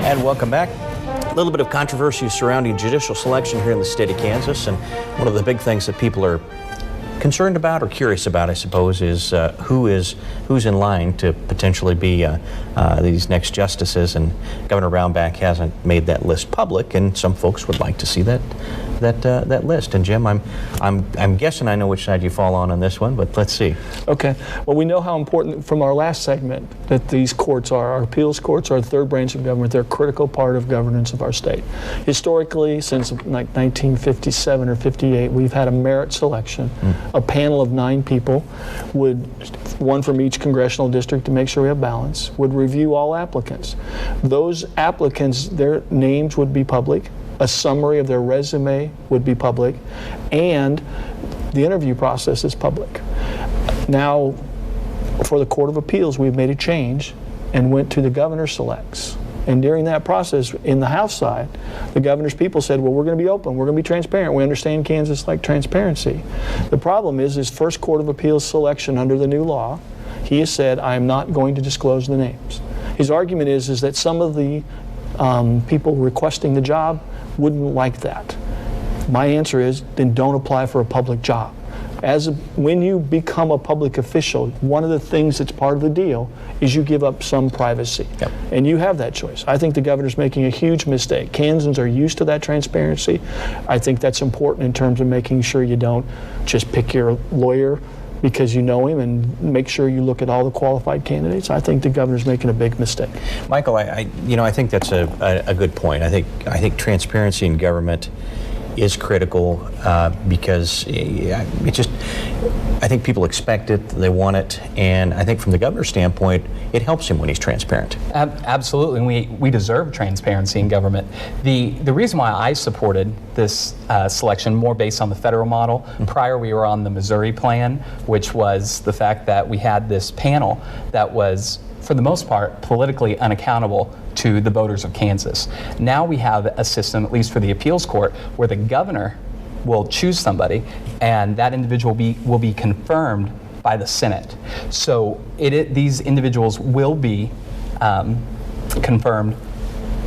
And welcome back. A little bit of controversy surrounding judicial selection here in the state of Kansas, and one of the big things that people are concerned about or curious about, I suppose, is who's in line to potentially be these next justices. And Governor Brownback hasn't made that list public, and some folks would like to see that list. And Jim, I'm guessing I know which side you fall on this one, but let's see. Okay. Well, we know how important from our last segment that these courts are. Our appeals courts are the third branch of government. They're a critical part of governance of our state. Historically, since like 1957 or 58, we've had a merit selection. A panel of 9 people, one from each congressional district to make sure we have balance, would review all applicants. Those applicants, their names would be public. A summary of their resume would be public, and the interview process is public. Now, for the Court of Appeals, we've made a change and went to the governor selects. And during that process, in the House side, the governor's people said, well, we're going to be open, we're going to be transparent. We understand Kansas like transparency. The problem is his first Court of Appeals selection under the new law, he has said, I am not going to disclose the names. His argument is that some of the people requesting the job wouldn't like that. My answer is, then don't apply for a public job. When you become a public official, one of the things that's part of the deal is you give up some privacy. Yep. And you have that choice. I think the governor's making a huge mistake. Kansans are used to that transparency. I think that's important in terms of making sure you don't just pick your lawyer because you know him, and make sure you look at all the qualified candidates. I think the governor's making a big mistake. Michael, I think that's a good point. I think transparency in government is critical because I think people expect it, they want it, and I think from the governor's standpoint, it helps him when he's transparent. Absolutely, and we deserve transparency in government. The reason why I supported this selection more based on the federal model, prior we were on the Missouri plan, which was the fact that we had this panel that was, for the most part, politically unaccountable to the voters of Kansas. Now we have a system, at least for the appeals court, where the governor will choose somebody, and that individual will be confirmed by the Senate. So these individuals will be confirmed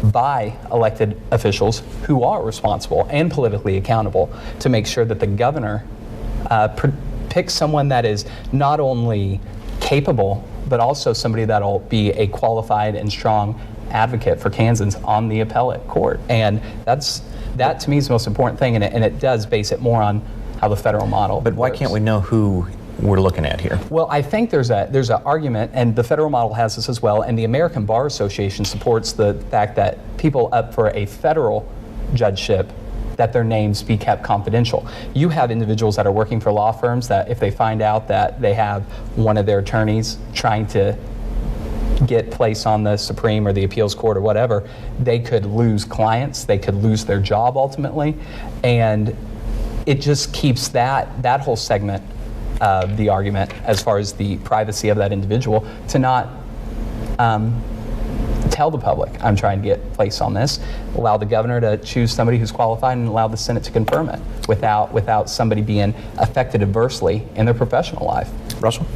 by elected officials who are responsible and politically accountable to make sure that the governor picks someone that is not only capable, but also somebody that'll be a qualified and strong advocate for Kansans on the appellate court. And that to me is the most important thing, and it does base it more on how the federal model But why works. Can't we know who we're looking at here? Well, I think there's an argument, and the federal model has this as well, and the American Bar Association supports the fact that people up for a federal judgeship, that their names be kept confidential. You have individuals that are working for law firms that if they find out that they have one of their attorneys trying to get placed on the Supreme or the appeals court or whatever, they could lose clients, they could lose their job ultimately, and it just keeps that whole segment of the argument as far as the privacy of that individual to not tell the public, I'm trying to get placed on this, allow the governor to choose somebody who's qualified, and allow the Senate to confirm it without somebody being affected adversely in their professional life. Russell?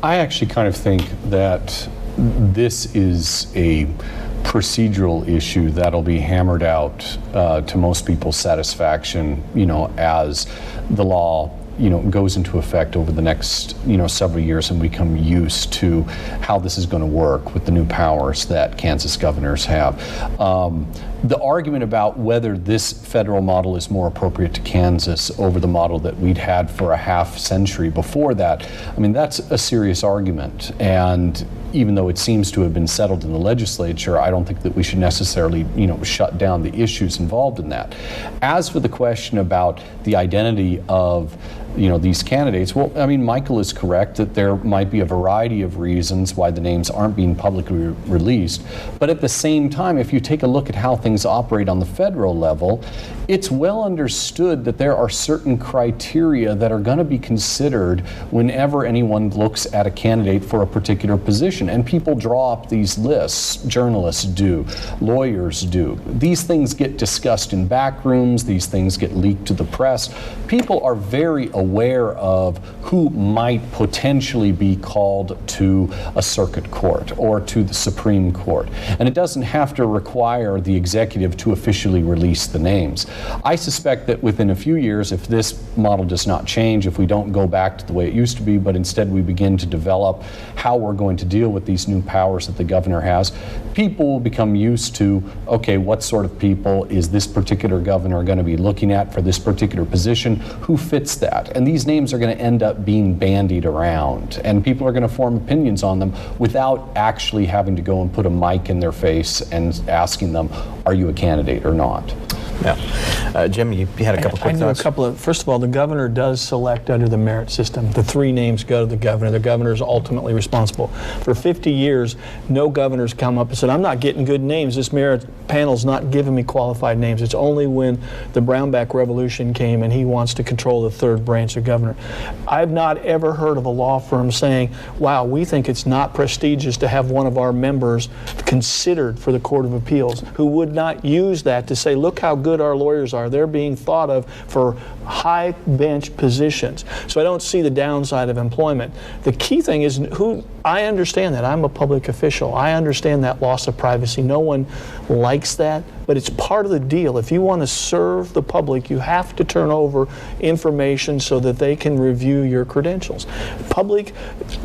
I actually kind of think that this is a procedural issue that'll be hammered out to most people's satisfaction, as the law goes into effect over the next, several years, and we become used to how this is going to work with the new powers that Kansas governors have. The argument about whether this federal model is more appropriate to Kansas over the model that we'd had for a half century before that, that's a serious argument. And even though it seems to have been settled in the legislature, I don't think that we should necessarily, shut down the issues involved in that. As for the question about the identity of these candidates, well, Michael is correct that there might be a variety of reasons why the names aren't being publicly released. But at the same time, if you take a look at how things things operate on the federal level, it's well understood that there are certain criteria that are going to be considered whenever anyone looks at a candidate for a particular position. And people draw up these lists. Journalists do. Lawyers do. These things get discussed in back rooms. These things get leaked to the press. People are very aware of who might potentially be called to a circuit court or to the Supreme Court. And it doesn't have to require the executive to officially release the names. I suspect that within a few years, if this model does not change, if we don't go back to the way it used to be, but instead we begin to develop how we're going to deal with these new powers that the governor has, people will become used to, okay, what sort of people is this particular governor going to be looking at for this particular position? Who fits that? And these names are going to end up being bandied around, and people are going to form opinions on them without actually having to go and put a mic in their face and asking them, are you a candidate or not? Yeah. Jim, you had a couple quick thoughts? First of all, the governor does select under the merit system. The 3 names go to the governor. The governor is ultimately responsible. For 50 years, no governor's come up and said, I'm not getting good names. This merit panel's not giving me qualified names. It's only when the Brownback Revolution came and he wants to control the 3rd branch of governor. I've not ever heard of a law firm saying, wow, we think it's not prestigious to have one of our members considered for the Court of Appeals, who would not use that to say, look how good our lawyers are. They're being thought of for high bench positions. So I don't see the downside of employment. The key thing is I understand that. I'm a public official. I understand that loss of privacy. No one likes that, but it's part of the deal. If you want to serve the public, you have to turn over information so that they can review your credentials. Public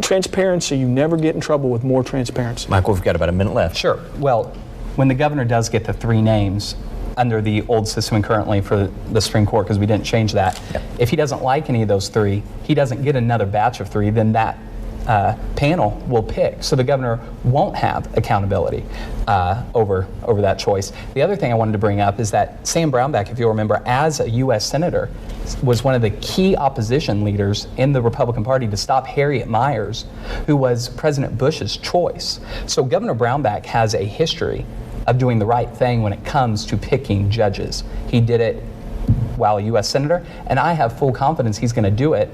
transparency, you never get in trouble with more transparency. Michael, we've got about a minute left. Sure. Well, when the governor does get the 3 names, under the old system and currently for the Supreme Court, because we didn't change that. Yep. If he doesn't like any of those 3, he doesn't get another batch of 3, then that panel will pick. So the governor won't have accountability over that choice. The other thing I wanted to bring up is that Sam Brownback, if you'll remember, as a U.S. Senator, was one of the key opposition leaders in the Republican Party to stop Harriet Miers, who was President Bush's choice. So Governor Brownback has a history of doing the right thing when it comes to picking judges. He did it while a U.S. Senator, and I have full confidence he's going to do it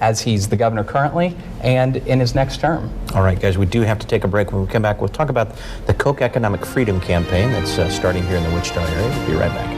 as he's the governor currently and in his next term. All right, guys, we do have to take a break. When we come back, we'll talk about the KAKE Economic Freedom Campaign that's starting here in the Wichita area. We'll be right back.